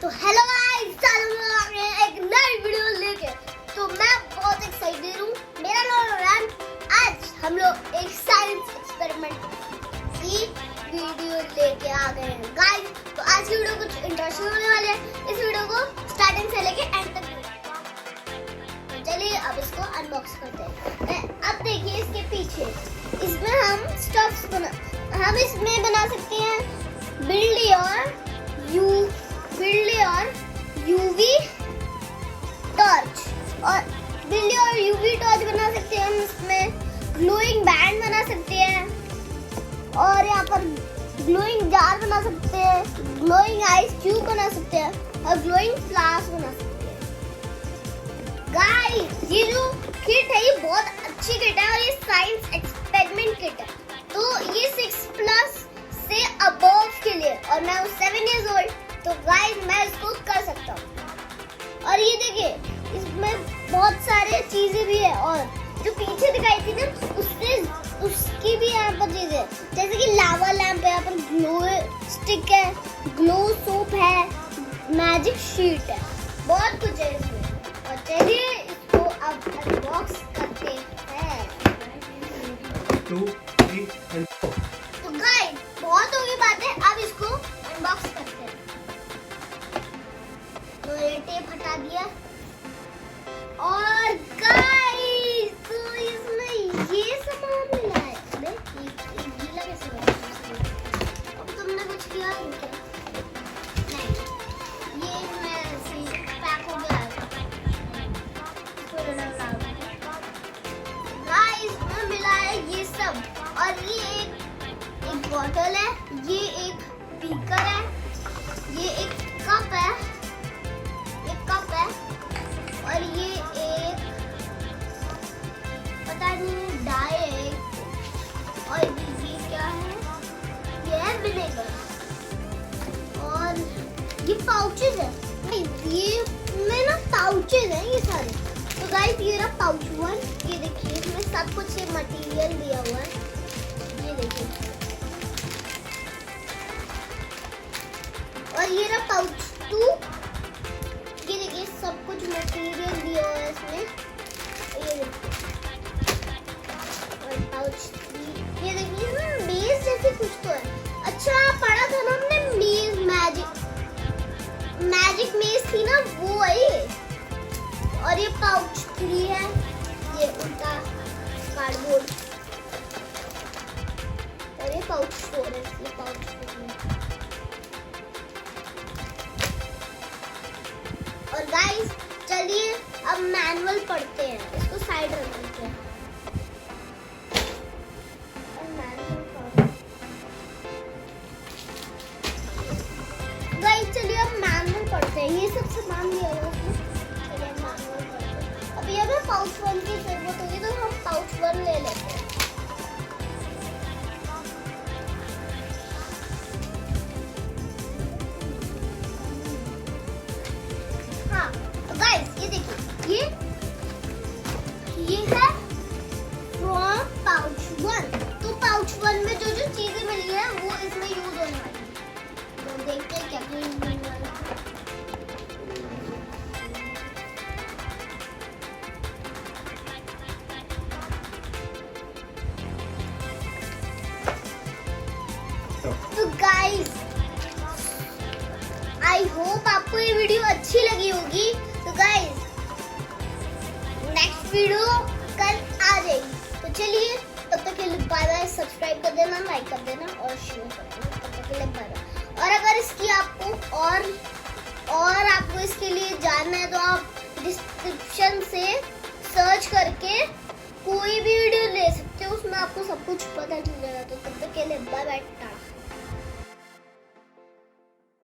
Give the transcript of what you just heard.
तो hello guys, एक नई वीडियो लेके। तो मैं बहुत एक्साइटेड हूँ। मेरा नाम है। आज हम लोग एक साइंस एक्सपेरिमेंट की वीडियो लेके आ गए हैं गाइस। तो आज की वीडियो कुछ इंटरेस्टिंग होने वाली है। इस वीडियो को स्टार्टिंग से लेके एंड तक तो चलिए अब इसको अनबॉक्स करते हैं। अब देखिए इसके पीछे, इसमें हम स्टफ्स हम इसमें बना सकते हैं बिल्ली और यूवी टॉर्च, और बिल्ली और यूवी टॉर्च बना सकते हैं। हम इसमें ग्लोइंग बैंड बना सकते हैं, और यहाँ पर ग्लोइंग जार बना सकते हैं, ग्लोइंग आइस क्यूब बना सकते हैं, और ग्लोइंग फ्लास्क बना सकते हैं। गाइस, ये जो किट है ये बहुत अच्छी किट है, और ये साइंस एक्सपेरिमेंट किट है। तो ये 6+ से अबव के लिए, और मैं हूँ 7 years old, तो गाइस मैं इसको कर सकता हूँ। और ये देखिए इसमें बहुत सारे चीजें भी है, और जो पीछे दिखाई थी ना उसकी भी यहाँ पर चीजें, जैसे कि लावा लैंप है, यहाँ पर ग्लो स्टिक है, ग्लो सोप है, मैजिक शीट है, बहुत कुछ है इसमें। और चलिए इसको अब अनबॉक्स करते हैं। 2, 3 and 4। तो गाइस बहुत हो गई बातें, अब इसको अनबॉक्स करते हैं। तो ये टेप हटा दिया, और गाइस तो इसमें ये सामान मिला है। अबे ये गीला कैसे हो गया? अब तुमने कुछ किया है क्या? नहीं, ये मैं ऐसे पैक हो गया है। गाइस में मिला है ये सब, और ये एक बॉटल है, ये एक बीकर है, ये एक कप है, और ये एक पता नहीं डाई है, और ये क्या है? ये है विनेगर, और ये पाउचेज है। ये में ना पाउचेज हैं ये सारे। तो गाइस ये रहा पाउच 1, ये देखिए इसमें सब कुछ ये मटेरियल दिया हुआ है, ये देखिए। और ये रहा पाउच 2, ये देखिए सब कुछ मटेरियल दिया हुआ है इसमें, ये देखिए। और पाउच 3, ये देखिए ना मेज जैसे कुछ तो है। अच्छा पढ़ा था ना हमने मेज, मैजिक मेज थी ना, वो है ये। और ये पाउच 3 है, ये उल्टा कार्डबोर्ड, और ये पाउच 4 है, ये पाउच 4 है। और गाइस चलिए अब मैनुअल पढ़ते हैं, इसको साइड रख देते हैं। गाइस चलिए अब मैनुअल पढ़ते हैं। ये सब सामान लिया हुआ है, चलिए मैनुअल पढ़ते हैं। अब ये हमें पाउच 1 की जरूरत होगी, तो हम पाउच 1 ले लेते हैं। हाँ तो गाइस ये देखिए, ये है फ्रॉम पाउच 1। तो पाउच 1 में जो जो चीजें मिली है वो इसमें यूज होने वाली है। तो देखते हैं क्या क्या यूज होने वाला है। तो गाइस आई होप आपको ये वीडियो अच्छी लगी होगी। तो गाइस नेक्स्ट वीडियो कल आ जाएगी। तो चलिए तब तक के लिए बाय बाय। सब्सक्राइब कर देना, लाइक कर देना, और शेयर कर देना। तब तक के लिए बाय बाय। और अगर इसकी आपको और आपको इसके लिए जानना है तो आप डिस्क्रिप्शन से सर्च करके कोई भी वीडियो ले सकते हो, उसमें आपको सब कुछ पता चल जाएगा। तो तब तक के लिए बाय बाय।